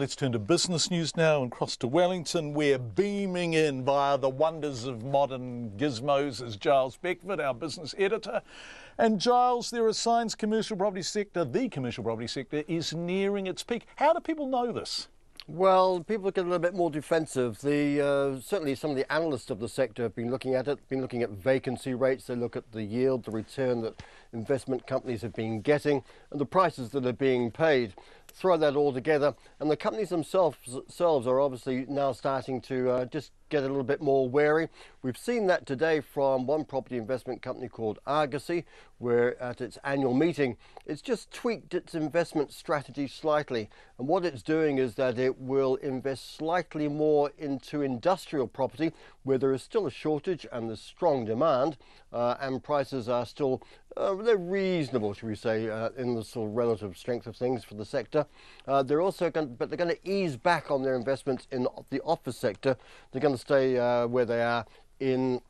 Let's turn to business news now and cross to Wellington. We're beaming in via the wonders of modern gizmos as Giles Beckford, our business editor. And Giles, there are signs the commercial property sector is nearing its peak. How do people know this? Well, people get a little bit more defensive. Certainly some of the analysts of the sector have been looking at it, been looking at vacancy rates. They look at the yield, the return that investment companies have been getting and the prices that are being paid. Throw that all together and the companies themselves are obviously now starting to just get a little bit more wary. We've seen that today from one property investment company called Argosy, where at its annual meeting it's just tweaked its investment strategy slightly, and what it's doing is that it will invest slightly more into industrial property where there is still a shortage and there's strong demand, and prices are still they're reasonable, should we say, in the sort of relative strength of things for the sector. They're going to ease back on their investments in the office sector. They're going to stay where they are in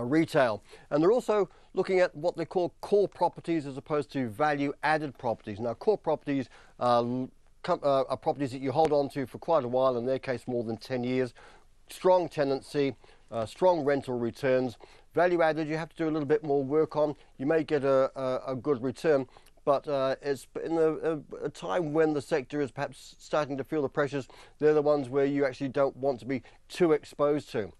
retail, and they're also looking at what they call core properties as opposed to value-added properties. Now, core properties are properties that you hold on to for quite a while, in their case more than 10 years, strong tenancy, strong rental returns. Value-added, you have to do a little bit more work on. You may get a good return, but it's in a time when the sector is perhaps starting to feel the pressures. They're the ones where you actually don't want to be too exposed to.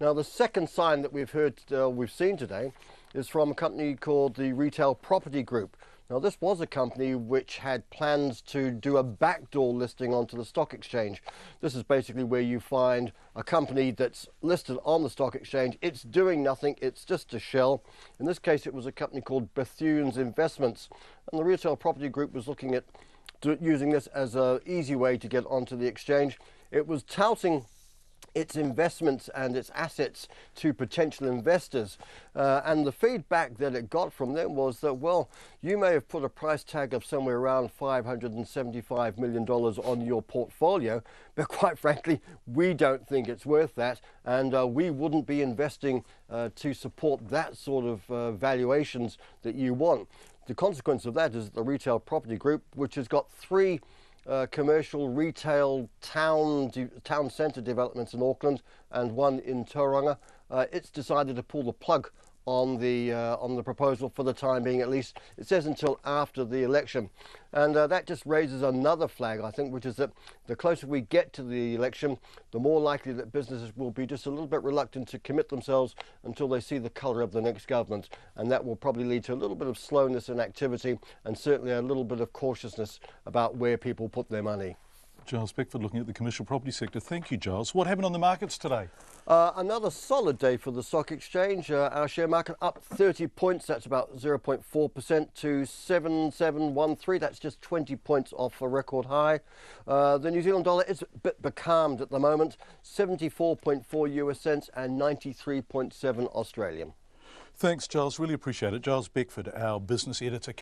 Now, the second sign that we've seen today is from a company called the Retail Property Group. Now, this was a company which had plans to do a backdoor listing onto the stock exchange. This is basically where you find a company that's listed on the stock exchange. It's doing nothing. It's just a shell. In this case, it was a company called Bethune's Investments. And the Retail Property Group was looking at using this as an easy way to get onto the exchange. It was touting its investments and its assets to potential investors, and the feedback that it got from them was that, well, you may have put a price tag of somewhere around $575 million on your portfolio, but quite frankly we don't think it's worth that, and we wouldn't be investing to support that sort of valuations that you want. The consequence of that is that the Retail Property Group, which has got three commercial retail town centre developments in Auckland and one in Tauranga, it's decided to pull the plug on the proposal for the time being, at least. It says until after the election, and that just raises another flag, I think, which is that the closer we get to the election, the more likely that businesses will be just a little bit reluctant to commit themselves until they see the colour of the next government, and that will probably lead to a little bit of slowness in activity and certainly a little bit of cautiousness about where people put their money. Giles Beckford looking at the commercial property sector. Thank you, Giles. What happened on the markets today? Another solid day for the stock exchange. Our share market up 30 points, that's about 0.4% to 7713. That's just 20 points off a record high. The New Zealand dollar is a bit becalmed at the moment, 74.4 US cents and 93.7 Australian. Thanks, Giles. Really appreciate it. Giles Beckford, our business editor.